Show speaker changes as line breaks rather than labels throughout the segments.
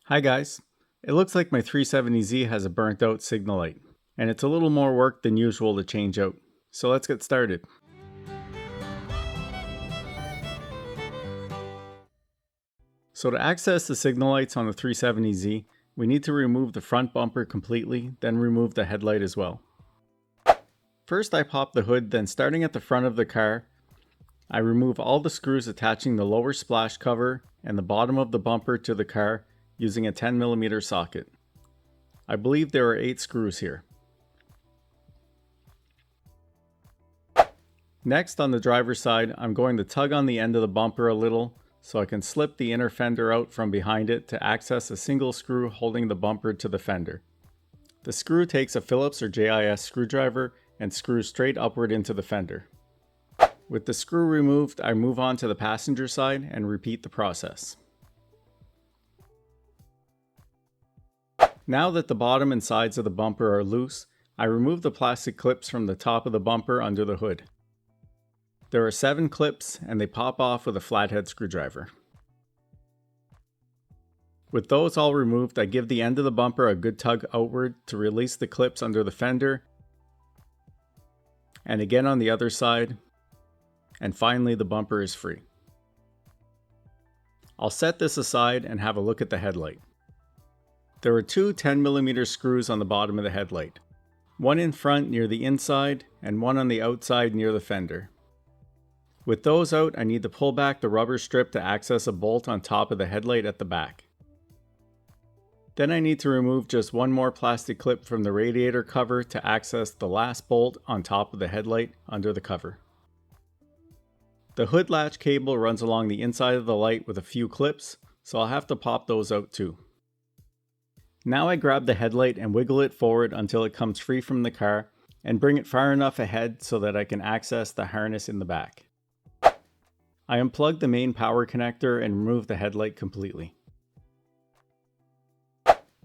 Hi guys, it looks like my 370Z has a burnt out signal light, and it's a little more work than usual to change out, so let's get started. So to access the signal lights on the 370Z, we need to remove the front bumper completely, then remove the headlight as well. First I pop the hood, then starting at the front of the car, I remove all the screws attaching the lower splash cover and the bottom of the bumper to the car using a 10mm socket. I believe there are 8 screws here. Next, on the driver's side, I'm going to tug on the end of the bumper a little so I can slip the inner fender out from behind it to access a single screw holding the bumper to the fender. The screw takes a Phillips or JIS screwdriver and screws straight upward into the fender. With the screw removed, I move on to the passenger side and repeat the process. Now that the bottom and sides of the bumper are loose, I remove the plastic clips from the top of the bumper under the hood. There are 7 clips and they pop off with a flathead screwdriver. With those all removed, I give the end of the bumper a good tug outward to release the clips under the fender, and again on the other side, and finally the bumper is free. I'll set this aside and have a look at the headlight. There are 2 10mm screws on the bottom of the headlight, one in front near the inside and one on the outside near the fender. With those out, I need to pull back the rubber strip to access a bolt on top of the headlight at the back. Then I need to remove just one more plastic clip from the radiator cover to access the last bolt on top of the headlight under the cover. The hood latch cable runs along the inside of the light with a few clips, so I'll have to pop those out too. Now I grab the headlight and wiggle it forward until it comes free from the car and bring it far enough ahead so that I can access the harness in the back. I unplug the main power connector and remove the headlight completely.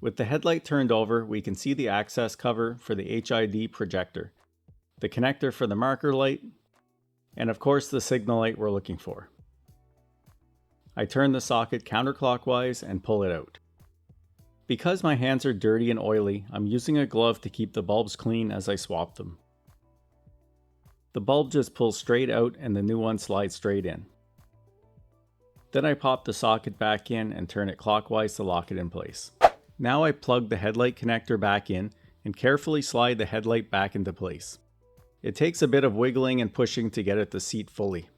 With the headlight turned over, we can see the access cover for the HID projector, the connector for the marker light, and of course the signal light we're looking for. I turn the socket counterclockwise and pull it out. Because my hands are dirty and oily, I'm using a glove to keep the bulbs clean as I swap them. The bulb just pulls straight out and the new one slides straight in. Then I pop the socket back in and turn it clockwise to lock it in place. Now I plug the headlight connector back in and carefully slide the headlight back into place. It takes a bit of wiggling and pushing to get it to seat fully.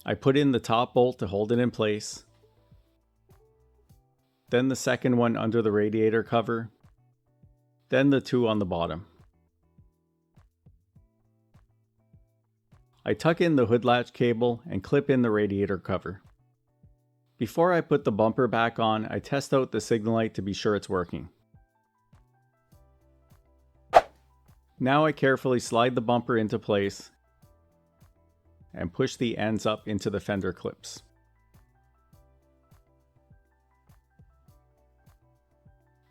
I put in the top bolt to hold it in place, then the second one under the radiator cover, then the 2 on the bottom. I tuck in the hood latch cable and clip in the radiator cover. Before I put the bumper back on, I test out the signal light to be sure it's working. Now I carefully slide the bumper into place and push the ends up into the fender clips.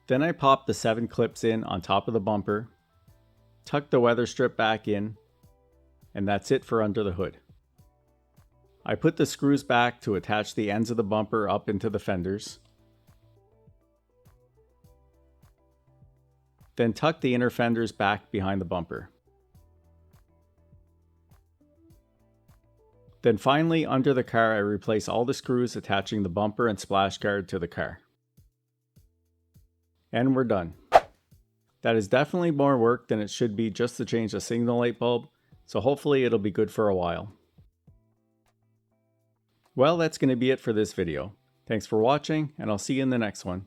Then I pop the 7 clips in on top of the bumper, tuck the weather strip back in, and that's it for under the hood. I put the screws back to attach the ends of the bumper up into the fenders, then tuck the inner fenders back behind the bumper. Then finally, under the car, I replace all the screws attaching the bumper and splash guard to the car. And we're done. That is definitely more work than it should be just to change a signal light bulb, so hopefully it'll be good for a while. Well, that's going to be it for this video. Thanks for watching, and I'll see you in the next one.